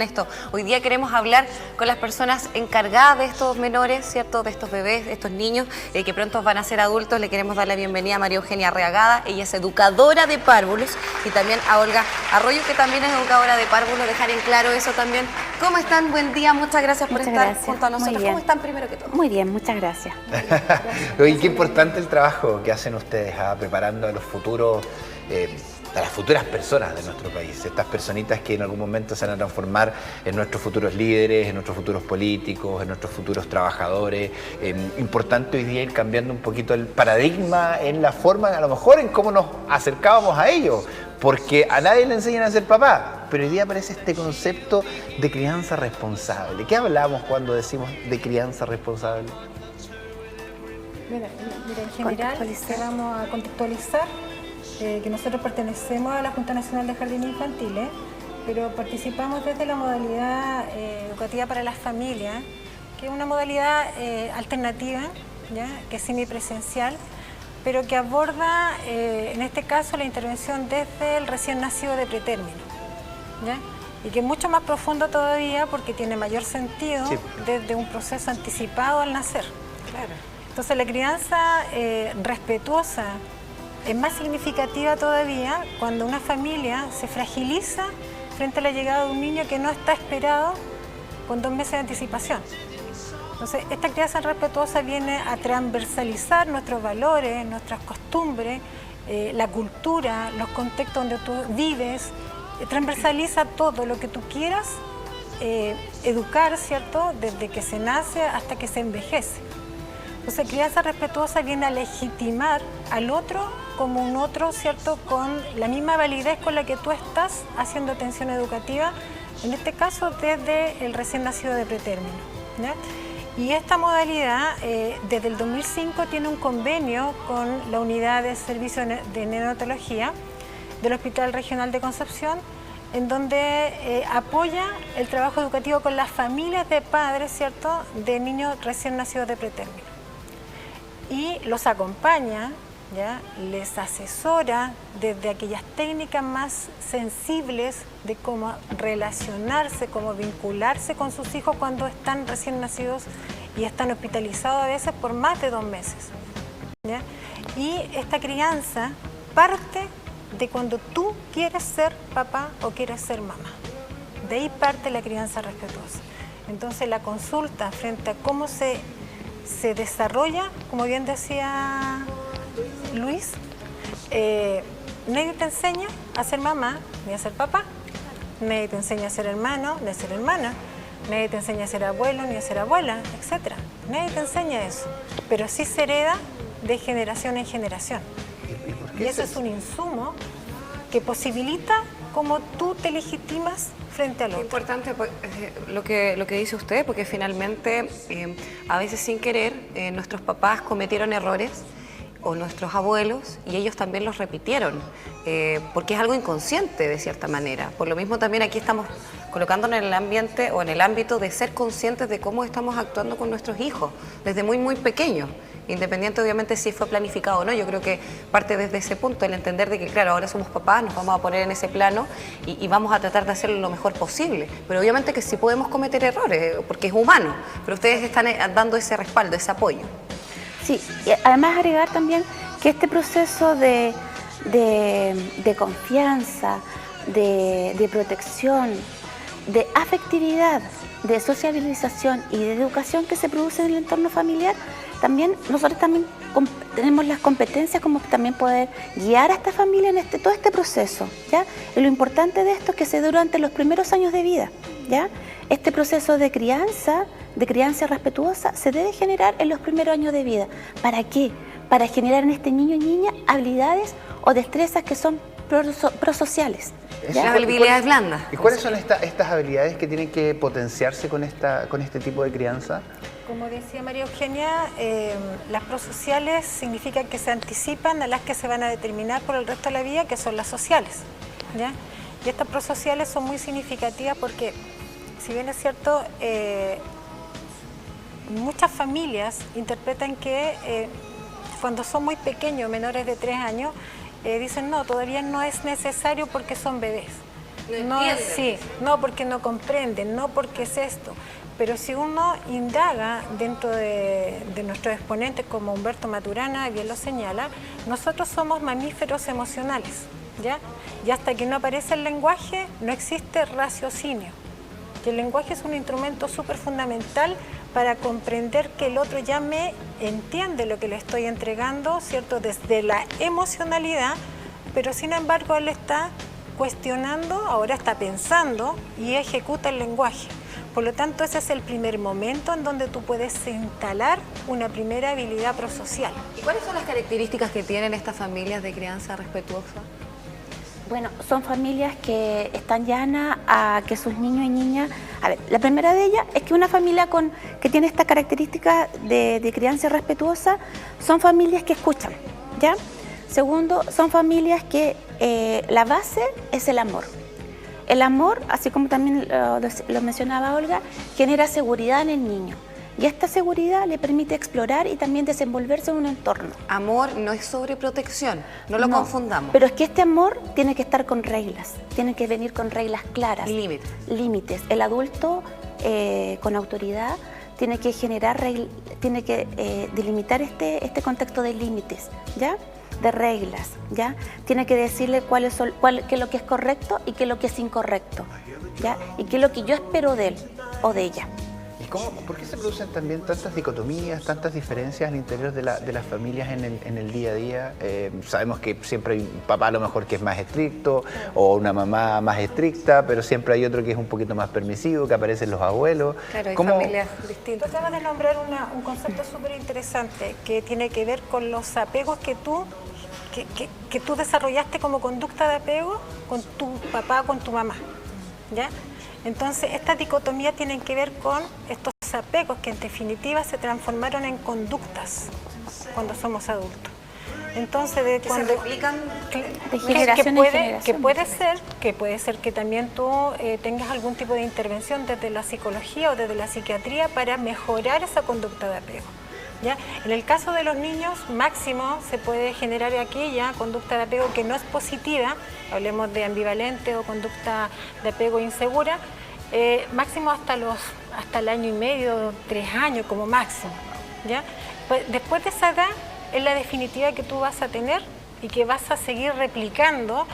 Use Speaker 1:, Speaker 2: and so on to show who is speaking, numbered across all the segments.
Speaker 1: Esto. Hoy día queremos hablar con las personas encargadas de estos menores, ¿cierto? De estos bebés, de estos niños que pronto van a ser adultos. Le queremos dar la bienvenida a María Eugenia Reagada. Ella es educadora de párvulos, y también a Olga Arroyo, que también es educadora de párvulos. Dejar en claro eso también. ¿Cómo están? Buen día, muchas gracias por estar junto a nosotros. ¿Cómo están primero que todo?
Speaker 2: Muy bien, muchas gracias.
Speaker 3: Oye, qué importante el trabajo que hacen ustedes preparando a los futuros, a las futuras personas de nuestro país, estas personitas que en algún momento se van a transformar en nuestros futuros líderes, en nuestros futuros políticos, en nuestros futuros trabajadores. Importante hoy día ir cambiando un poquito el paradigma en la forma, a lo mejor en cómo nos acercábamos a ellos, porque a nadie le enseñan a ser papá, pero hoy día aparece este concepto de crianza responsable. ¿Qué hablamos cuando decimos de crianza responsable?
Speaker 4: Mira, en general vamos a contextualizar que nosotros pertenecemos a la Junta Nacional de Jardines Infantiles, pero participamos desde la modalidad educativa para las familias, que es una modalidad alternativa, ¿ya? Que es semipresencial, pero que aborda, en este caso, la intervención desde el recién nacido de pretérmino, ¿ya? Y que es mucho más profundo todavía porque tiene mayor sentido desde un proceso anticipado al nacer. Claro. Entonces la crianza respetuosa es más significativa todavía cuando una familia se fragiliza frente a la llegada de un niño que no está esperado con 2 meses de anticipación. Entonces, esta crianza respetuosa viene a transversalizar nuestros valores, nuestras costumbres, la cultura, los contextos donde tú vives, transversaliza todo lo que tú quieras educar, ¿cierto? Desde que se nace hasta que se envejece. Entonces, crianza respetuosa viene a legitimar al otro como un otro, ¿cierto? Con la misma validez con la que tú estás haciendo atención educativa, en este caso desde el recién nacido de pretérmino, ¿ya? Y esta modalidad, desde el 2005, tiene un convenio con la Unidad de Servicio de Neonatología del Hospital Regional de Concepción, en donde apoya el trabajo educativo con las familias de padres, ¿cierto?, de niños recién nacidos de pretérmino. Y los acompaña, ¿ya? Les asesora desde aquellas técnicas más sensibles de cómo relacionarse, cómo vincularse con sus hijos cuando están recién nacidos y están hospitalizados a veces por más de 2 meses, ¿ya? Y esta crianza parte de cuando tú quieres ser papá o quieres ser mamá. De ahí parte la crianza respetuosa. Entonces la consulta frente a cómo se desarrolla, como bien decía Luis, nadie te enseña a ser mamá ni a ser papá, nadie te enseña a ser hermano ni a ser hermana, nadie te enseña a ser abuelo ni a ser abuela, etc. Nadie te enseña eso, pero sí se hereda de generación en generación. Y eso es un insumo que posibilita cómo tú te legitimas frente al otro.
Speaker 1: Es importante lo que dice usted, porque finalmente a veces sin querer nuestros papás cometieron errores, o nuestros abuelos, y ellos también los repitieron, porque es algo inconsciente de cierta manera. Por lo mismo también aquí estamos colocándonos en el ambiente o en el ámbito de ser conscientes de cómo estamos actuando con nuestros hijos, desde muy pequeños, independiente obviamente si fue planificado o no. Yo creo que parte desde ese punto, el entender de que claro, ahora somos papás, nos vamos a poner en ese plano y vamos a tratar de hacerlo lo mejor posible, pero obviamente que sí podemos cometer errores, porque es humano, pero ustedes están dando ese respaldo, ese apoyo.
Speaker 2: Sí, y además agregar también que este proceso de confianza, de protección, de afectividad, de sociabilización y de educación que se produce en el entorno familiar, también nosotros también tenemos las competencias como también poder guiar a esta familia en todo este proceso, ¿ya? Y lo importante de esto es que se da durante los primeros años de vida, ¿ya? Este proceso de crianza respetuosa se debe generar en los primeros años de vida. ¿Para qué? Para generar en este niño o niña habilidades o destrezas que son prosociales.
Speaker 1: Las habilidades blandas.
Speaker 3: ¿Y cuáles son estas habilidades que tienen que potenciarse con este tipo de crianza?
Speaker 4: Como decía María Eugenia, las prosociales significan que se anticipan a las que se van a determinar por el resto de la vida, que son las sociales, ¿ya? Y estas prosociales son muy significativas porque, si bien es cierto, muchas familias interpretan que cuando son muy pequeños, menores de 3 años, dicen no, todavía no es necesario porque son bebés. no, sí, no porque no comprenden, no porque es esto. Pero si uno indaga dentro de nuestros exponentes, como Humberto Maturana bien lo señala, nosotros somos mamíferos emocionales, ¿ya? Y hasta que no aparece el lenguaje, no existe raciocinio. Y el lenguaje es un instrumento súper fundamental para comprender que el otro ya me entiende lo que le estoy entregando, ¿cierto? Desde la emocionalidad, pero sin embargo él está cuestionando, ahora está pensando y ejecuta el lenguaje. Por lo tanto, ese es el primer momento en donde tú puedes instalar una primera habilidad prosocial.
Speaker 1: ¿Y cuáles son las características que tienen estas familias de crianza respetuosa?
Speaker 2: Bueno, son familias que están llanas a que sus niños y niñas... A ver, la primera de ellas es que una familia que tiene esta característica de crianza respetuosa son familias que escuchan, ¿ya? Segundo, son familias que la base es el amor. El amor, así como también lo mencionaba Olga, genera seguridad en el niño. Y esta seguridad le permite explorar y también desenvolverse en un entorno.
Speaker 1: Amor no es sobreprotección, no lo confundamos.
Speaker 2: Pero es que este amor tiene que estar con reglas, tiene que venir con reglas claras.
Speaker 1: Límites.
Speaker 2: Límites. El adulto con autoridad tiene que generar, tiene que delimitar este contexto de límites, ¿ya? De reglas, ¿ya? Tiene que decirle qué es lo que es correcto y qué es lo que es incorrecto, ¿ya? Y qué es lo que yo espero de él o de ella.
Speaker 3: ¿Y por qué se producen también tantas dicotomías, tantas diferencias al interior de las familias en el día a día? Sabemos que siempre hay un papá a lo mejor que es más estricto o una mamá más estricta, pero siempre hay otro que es un poquito más permisivo, que aparecen los abuelos.
Speaker 1: Claro, hay familias distintas.
Speaker 4: Tú acabas de nombrar un concepto súper interesante que tiene que ver con los apegos que tú desarrollaste como conducta de apego con tu papá o con tu mamá, ¿ya? Entonces, estas dicotomías tienen que ver con estos apegos que en definitiva se transformaron en conductas cuando somos adultos. Entonces,
Speaker 1: se replican
Speaker 2: de generación en generación.
Speaker 4: Que puede ser que también tú tengas algún tipo de intervención desde la psicología o desde la psiquiatría para mejorar esa conducta de apego, ¿ya? En el caso de los niños, máximo se puede generar aquí ya conducta de apego que no es positiva, hablemos de ambivalente o conducta de apego insegura, máximo hasta el año y medio, 3 años como máximo, ¿ya? Pues después de esa edad es la definitiva que tú vas a tener y que vas a seguir replicando,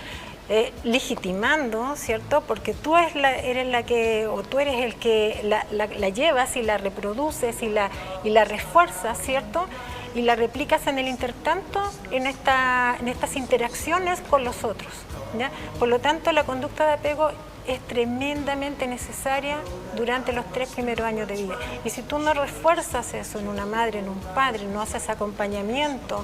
Speaker 4: legitimando, ¿cierto? Porque tú eres el que la llevas y la reproduces y la refuerzas, ¿cierto? Y la replicas en el intertanto en estas interacciones con los otros, ¿ya? Por lo tanto, la conducta de apego es tremendamente necesaria durante los 3 primeros años de vida. Y si tú no refuerzas eso en una madre, en un padre, no haces acompañamiento,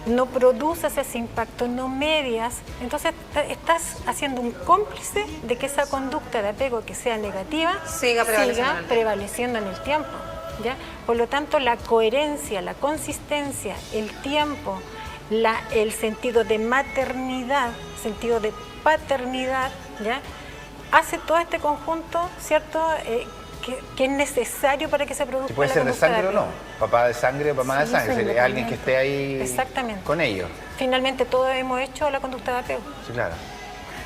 Speaker 4: no produces ese impacto, no medias, entonces estás haciendo un cómplice de que esa conducta de apego que sea negativa siga prevaleciendo en el tiempo, ¿ya? Por lo tanto, la coherencia, la consistencia, el tiempo, el sentido de maternidad, sentido de paternidad, ¿ya? Hace todo este conjunto, ¿cierto? Que es necesario para que se produzca la
Speaker 3: puede ser de sangre o no, papá de sangre o mamá de sangre, sería alguien que esté ahí con ellos.
Speaker 4: Finalmente todos hemos hecho la conducta de apego.
Speaker 3: Sí, claro.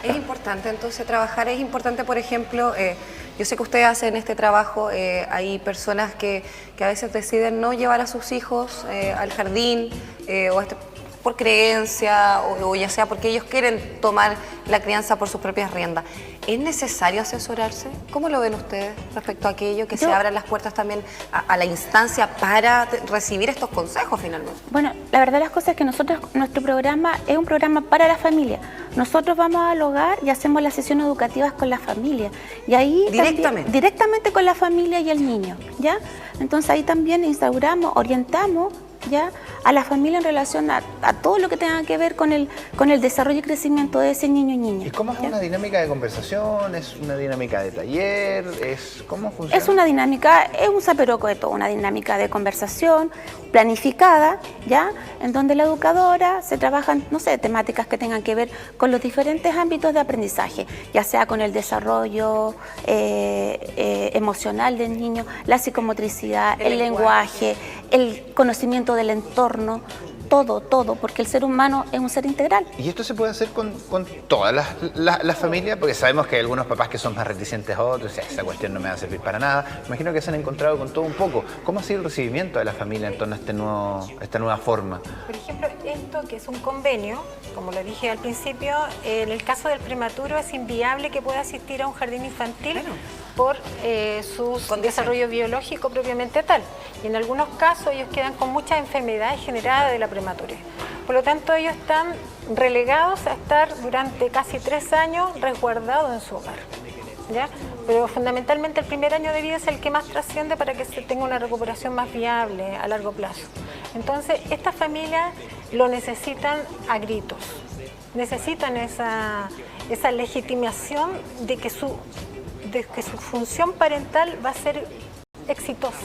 Speaker 1: Es importante entonces trabajar, es importante, por ejemplo, yo sé que ustedes hacen este trabajo, hay personas que a veces deciden no llevar a sus hijos al jardín por creencia o ya sea porque ellos quieren tomar la crianza por sus propias riendas. ¿Es necesario asesorarse? ¿Cómo lo ven ustedes respecto a aquello, que se abran las puertas también a la instancia para recibir estos consejos finalmente?
Speaker 2: Bueno, la verdad las cosas es que nuestro programa es un programa para la familia. Nosotros vamos al hogar y hacemos las sesiones educativas con la familia. Y ahí directamente con la familia y el niño, ¿ya? Entonces ahí también instauramos, orientamos, ¿ya?, a la familia en relación a todo lo que tenga que ver con el desarrollo y crecimiento de ese niño y niña.
Speaker 3: ¿Y cómo es una dinámica de conversación? ¿Es una dinámica de taller? ¿Cómo funciona?
Speaker 2: Es una dinámica, es un zaperoco de todo, una dinámica de conversación planificada, ¿ya?, en donde la educadora se trabajan, no sé, temáticas que tengan que ver con los diferentes ámbitos de aprendizaje, ya sea con el desarrollo emocional del niño, la psicomotricidad, el lenguaje, el conocimiento del entorno, todo, porque el ser humano es un ser integral.
Speaker 3: ¿Y esto se puede hacer con todas las familias? Porque sabemos que hay algunos papás que son más reticentes a otros, esa cuestión no me va a servir para nada. Me imagino que se han encontrado con todo un poco. ¿Cómo ha sido el recibimiento de la familia en torno a esta nueva forma?
Speaker 4: Por ejemplo, esto que es un convenio, como lo dije al principio, en el caso del prematuro es inviable que pueda asistir a un jardín infantil por su desarrollo biológico propiamente tal. Y en algunos casos ellos quedan con muchas enfermedades generadas de la prematurez. Por lo tanto, ellos están relegados a estar durante casi 3 años resguardados en su hogar, ¿ya? Pero fundamentalmente el primer año de vida es el que más trasciende para que se tenga una recuperación más viable a largo plazo. Entonces, estas familias lo necesitan a gritos, necesitan esa legitimación de que su función parental va a ser exitosa.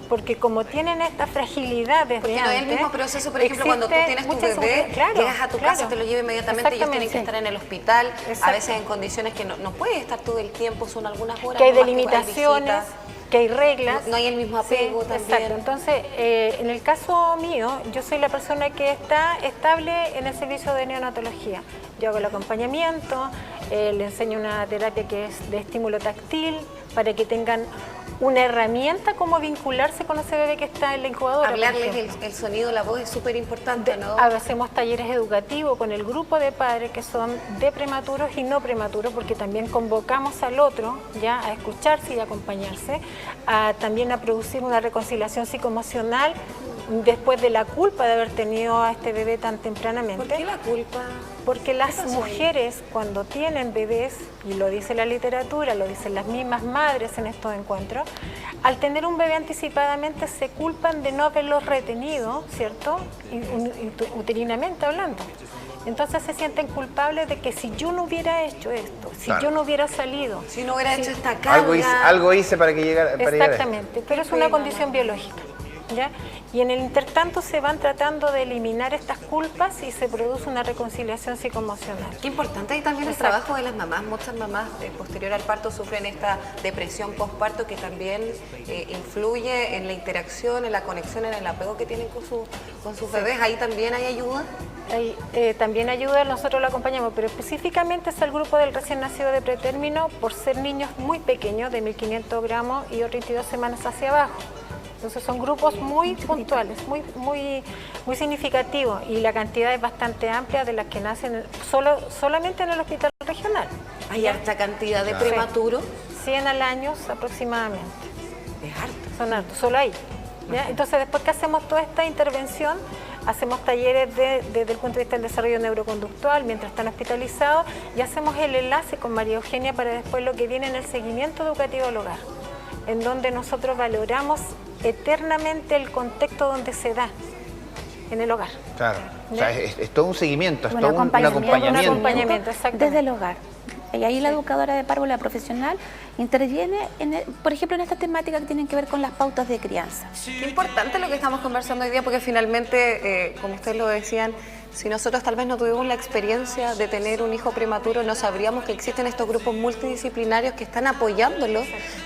Speaker 4: Porque como tienen esta fragilidad desde
Speaker 1: porque
Speaker 4: antes...
Speaker 1: no es el mismo proceso, por ejemplo, cuando tú tienes tu bebé, llegas a tu casa, te lo lleva inmediatamente, ellos tienen que estar en el hospital, a veces en condiciones que no puede estar todo el tiempo, son algunas horas.
Speaker 4: Que hay delimitaciones, que hay reglas.
Speaker 1: No hay el mismo apego también.
Speaker 4: Exacto, entonces, en el caso mío, yo soy la persona que está estable en el servicio de neonatología. Yo hago el acompañamiento, le enseño una terapia que es de estímulo táctil, para que tengan una herramienta como vincularse con ese bebé que está en la incubadora.
Speaker 1: Hablarles el sonido, la voz es súper importante, ¿no?
Speaker 4: Hacemos talleres educativos con el grupo de padres que son de prematuros y no prematuros, porque también convocamos al otro ya a escucharse y a acompañarse, también a producir una reconciliación psicoemocional después de la culpa de haber tenido a este bebé tan tempranamente.
Speaker 1: ¿Por qué la culpa?
Speaker 4: Porque las mujeres cuando tienen bebés, y lo dice la literatura, lo dicen las mismas madres en estos encuentros, al tener un bebé anticipadamente se culpan de no haberlo retenido, ¿cierto? Uterinamente hablando. Entonces se sienten culpables de que si yo no hubiera hecho esto, si yo no hubiera salido...
Speaker 1: Si no hubiera hecho esta carga...
Speaker 3: Algo hice para que llegara...
Speaker 4: Exactamente, pero es una condición biológica, ¿ya? Y en el intertanto se van tratando de eliminar estas culpas y se produce una reconciliación psicoemocional.
Speaker 1: Qué importante y también el trabajo de las mamás. Muchas mamás posterior al parto sufren esta depresión postparto que también influye en la interacción, en la conexión, en el apego que tienen con sus bebés. ¿Ahí también hay ayuda?
Speaker 4: También ayuda, nosotros lo acompañamos, pero específicamente es el grupo del recién nacido de pretérmino por ser niños muy pequeños, de 1500 gramos y 32 semanas hacia abajo. Entonces son grupos muy puntuales, muy significativos, y la cantidad es bastante amplia de las que nacen solamente en el hospital regional.
Speaker 1: Hay harta cantidad de prematuros.
Speaker 4: 100 al año aproximadamente.
Speaker 1: Es harto.
Speaker 4: Son hartos, solo ahí. ¿Ya? Entonces después que hacemos toda esta intervención, hacemos talleres desde el punto de vista del desarrollo neuroconductual mientras están hospitalizados, y hacemos el enlace con María Eugenia para después lo que viene en el seguimiento educativo al hogar, en donde nosotros valoramos eternamente el contexto donde se da, en el hogar.
Speaker 3: Claro, o sea, es todo un seguimiento, es
Speaker 2: Un
Speaker 3: todo un
Speaker 2: acompañamiento
Speaker 4: exactamente.
Speaker 2: desde el hogar. Y ahí la educadora de párvula profesional interviene, por ejemplo, en esta temática que tienen que ver con las pautas de crianza.
Speaker 1: Qué importante lo que estamos conversando hoy día, porque finalmente, como ustedes lo decían, si nosotros tal vez no tuvimos la experiencia de tener un hijo prematuro, no sabríamos que existen estos grupos multidisciplinarios que están apoyándolo,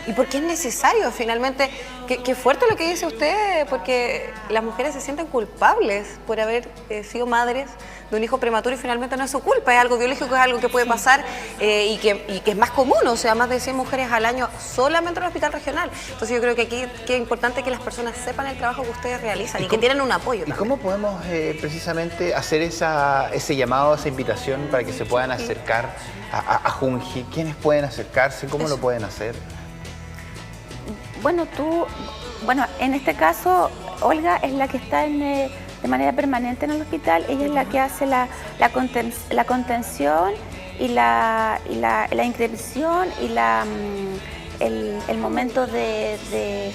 Speaker 1: y porque es necesario finalmente. Qué fuerte lo que dice usted, porque las mujeres se sienten culpables por haber sido madres de un hijo prematuro y finalmente no es su culpa, es algo biológico, es algo que puede pasar y que es más común, o sea, más de 100 mujeres al año solamente en el hospital regional. Entonces yo creo que aquí es importante que las personas sepan el trabajo que ustedes realizan y que tienen un apoyo
Speaker 3: ¿Y
Speaker 1: también.
Speaker 3: cómo podemos precisamente hacer ese llamado, esa invitación para que se puedan acercar a Junji? ¿Quiénes pueden acercarse? ¿Cómo lo pueden hacer?
Speaker 2: Bueno, en este caso, Olga es la que está de manera permanente en el hospital. Ella es la que hace la contención y la inscripción y el momento de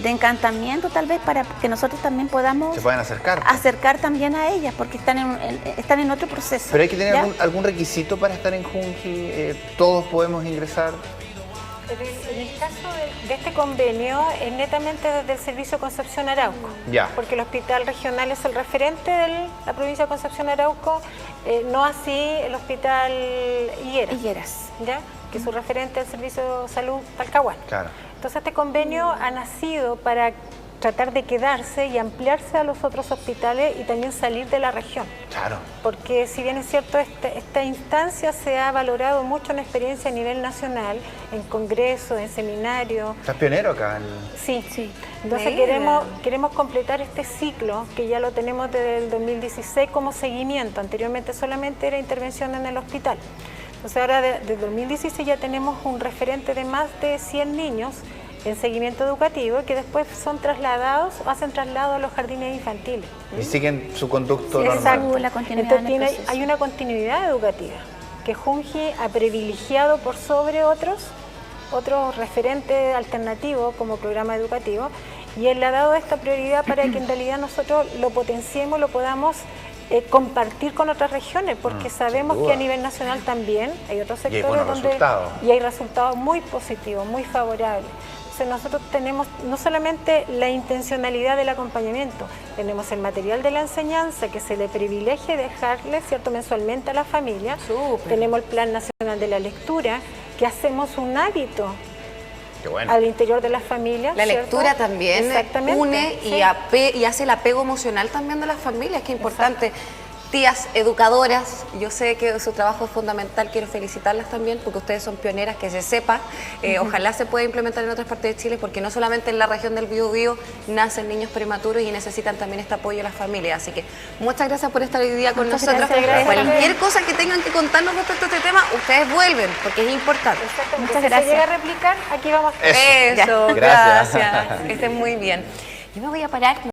Speaker 2: encantamiento, tal vez, para que nosotros también podamos...
Speaker 3: Se pueden acercar.
Speaker 2: Acercar también a ellas, porque están en otro proceso.
Speaker 3: ¿Pero hay que tener algún requisito para estar en Junji? ¿Todos podemos ingresar?
Speaker 4: En el caso de este convenio es netamente desde el servicio Concepción Arauco, porque el hospital regional es el referente de la provincia de Concepción Arauco, no así el hospital Higueras, ¿ya? Que es su referente del servicio de salud Talcahuano.
Speaker 3: Claro.
Speaker 4: Entonces este convenio ha nacido para tratar de quedarse y ampliarse a los otros hospitales y también salir de la región.
Speaker 3: Claro.
Speaker 4: Porque si bien es cierto, esta instancia se ha valorado mucho en experiencia a nivel nacional, en congresos, en seminarios.
Speaker 3: ¿Estás pionero acá?
Speaker 4: Sí,
Speaker 2: Sí.
Speaker 4: Entonces queremos completar este ciclo, que ya lo tenemos desde el 2016 como seguimiento. Anteriormente solamente era intervención en el hospital. Entonces ahora desde 2016 ya tenemos un referente de más de 100 niños en seguimiento educativo que después son trasladados o hacen traslado a los jardines infantiles.
Speaker 3: Y siguen su conducto
Speaker 4: Sí,
Speaker 3: normal.
Speaker 4: exacto.
Speaker 2: La continuidad en el
Speaker 4: Entonces
Speaker 2: proceso.
Speaker 4: hay una continuidad educativa que Junji ha privilegiado por sobre otros referentes alternativos como programa educativo, y él le ha dado esta prioridad para que en realidad nosotros lo potenciemos, lo podamos compartir con otras regiones, porque sabemos
Speaker 3: sin
Speaker 4: que a
Speaker 3: duda.
Speaker 4: nivel nacional también hay otros
Speaker 3: Y hay
Speaker 4: sectores
Speaker 3: buenos resultados.
Speaker 4: y hay resultados muy positivos, muy favorables. Entonces nosotros tenemos no solamente la intencionalidad del acompañamiento, tenemos el material de la enseñanza que se le privilegia dejarle, ¿cierto?, mensualmente a la familia.
Speaker 1: Súper.
Speaker 4: Tenemos el Plan Nacional de la Lectura, que hacemos un hábito
Speaker 3: Qué bueno.
Speaker 4: al interior de las familias.
Speaker 1: La
Speaker 4: ¿cierto?
Speaker 1: lectura también
Speaker 4: Exactamente,
Speaker 1: une
Speaker 4: sí.
Speaker 1: y hace el apego emocional también de las familias, que es importante. Tías educadoras, yo sé que su trabajo es fundamental, quiero felicitarlas también porque ustedes son pioneras, que se sepa. Ojalá se pueda implementar en otras partes de Chile, porque no solamente en la región del Biobío nacen niños prematuros y necesitan también este apoyo de las familias. Así que muchas gracias por estar hoy día con
Speaker 2: Muchas
Speaker 1: nosotros.
Speaker 2: gracias.
Speaker 1: Cualquier cosa que tengan que contarnos respecto a este tema, ustedes vuelven, porque es importante.
Speaker 4: Exactamente.
Speaker 2: Muchas
Speaker 4: Si
Speaker 2: gracias.
Speaker 4: se llega a replicar, aquí vamos a estar.
Speaker 3: Eso.
Speaker 1: Eso,
Speaker 3: Gracias.
Speaker 1: gracias. Que estén muy bien. Yo me voy a parar.